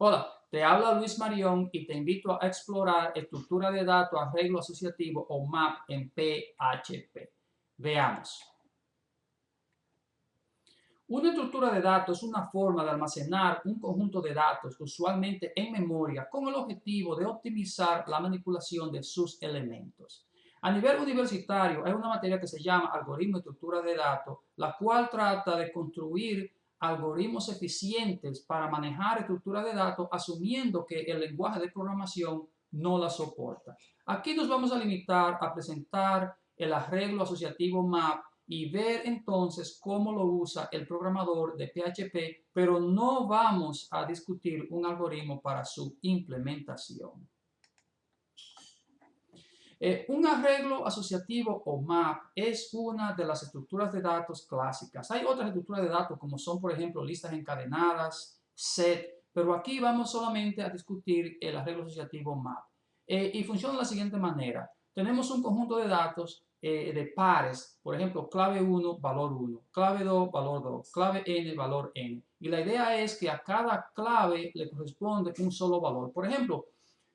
Hola, te habla Luis Marión y te invito a explorar estructura de datos, arreglo asociativo o MAP en PHP. Veamos. Una estructura de datos es una forma de almacenar un conjunto de datos, usualmente en memoria, con el objetivo de optimizar la manipulación de sus elementos. A nivel universitario hay una materia que se llama algoritmo de estructura de datos, la cual trata de construir algoritmos eficientes para manejar estructuras de datos, asumiendo que el lenguaje de programación no la soporta. Aquí nos vamos a limitar a presentar el arreglo asociativo MAP y ver entonces cómo lo usa el programador de PHP, pero no vamos a discutir un algoritmo para su implementación. Un arreglo asociativo o MAP es una de las estructuras de datos clásicas. Hay otras estructuras de datos como son, por ejemplo, listas encadenadas, set, pero aquí vamos solamente a discutir el arreglo asociativo MAP. Y funciona de la siguiente manera. Tenemos un conjunto de datos de pares, por ejemplo, clave 1, valor 1, clave 2, valor 2, clave n, valor n. Y la idea es que a cada clave le corresponde un solo valor. Por ejemplo,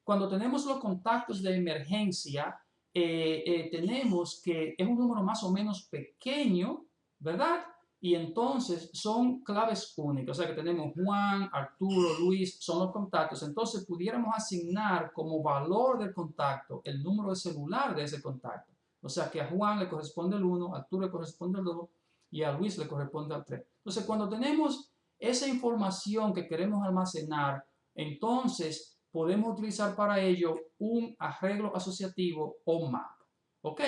cuando tenemos los contactos de emergencia, tenemos que es un número más o menos pequeño, ¿verdad? Y entonces son claves únicas, o sea que tenemos Juan, Arturo, Luis, son los contactos. Entonces pudiéramos asignar como valor del contacto el número de celular de ese contacto. O sea que a Juan le corresponde el 1, a Arturo le corresponde el 2 y a Luis le corresponde el 3. Entonces cuando tenemos esa información que queremos almacenar, entonces podemos utilizar para ello un arreglo asociativo o MAP. ¿Ok?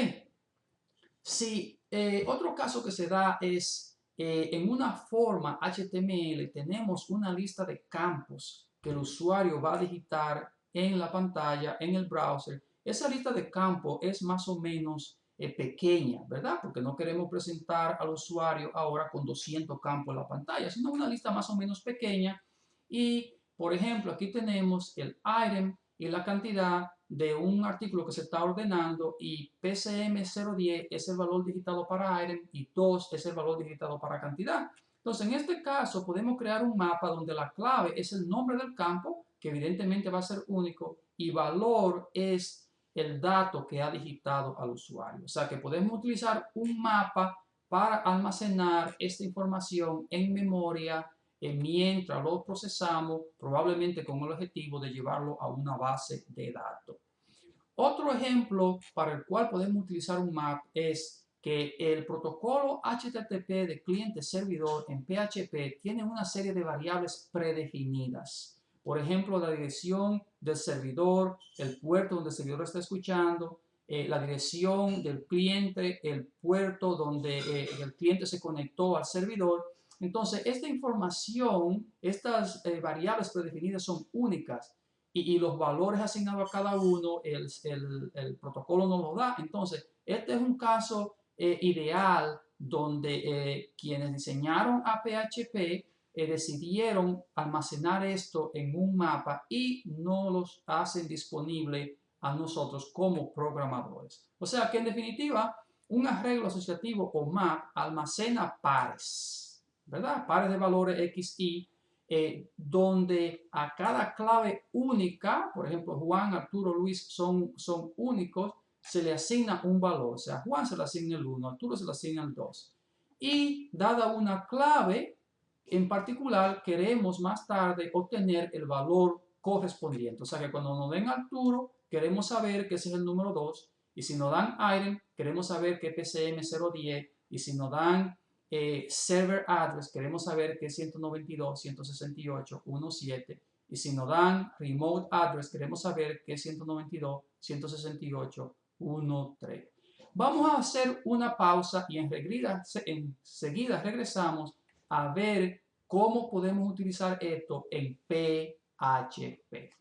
Si otro caso que se da es en una forma HTML tenemos una lista de campos que el usuario va a digitar en la pantalla, en el browser. Esa lista de campos es más o menos pequeña, ¿verdad? Porque no queremos presentar al usuario ahora con 200 campos en la pantalla, sino una lista más o menos pequeña. Y, por ejemplo, aquí tenemos el item y la cantidad de un artículo que se está ordenando y PCM 010 es el valor digitado para item y 2 es el valor digitado para cantidad. Entonces, en este caso, podemos crear un mapa donde la clave es el nombre del campo, que evidentemente va a ser único, y valor es el dato que ha digitado al usuario. O sea, que podemos utilizar un mapa para almacenar esta información en memoria mientras lo procesamos, probablemente con el objetivo de llevarlo a una base de datos. Otro ejemplo para el cual podemos utilizar un map es que el protocolo HTTP de cliente-servidor en PHP tiene una serie de variables predefinidas. Por ejemplo, la dirección del servidor, el puerto donde el servidor está escuchando, la dirección del cliente, el puerto donde el cliente se conectó al servidor. Entonces, esta información, estas variables predefinidas son únicas y los valores asignados a cada uno, el protocolo no lo da. Entonces, este es un caso ideal donde quienes diseñaron a PHP decidieron almacenar esto en un mapa y no los hacen disponible a nosotros como programadores. O sea que en definitiva, un arreglo asociativo o map almacena pares, ¿verdad? Pares de valores X, Y, donde a cada clave única, por ejemplo, Juan, Arturo, Luis son únicos, se le asigna un valor. O sea, Juan se le asigna el 1, Arturo se le asigna el 2. Y dada una clave en particular, queremos más tarde obtener el valor correspondiente. O sea, que cuando nos den Arturo, queremos saber que ese es el número 2. Y si nos dan item, queremos saber que es PCM 010. Y si nos dan server address, queremos saber que es 192.168.1.7. Y si nos dan remote address, queremos saber que es 192.168.1.3. Vamos a hacer una pausa y enseguida regresamos a ver cómo podemos utilizar esto en PHP.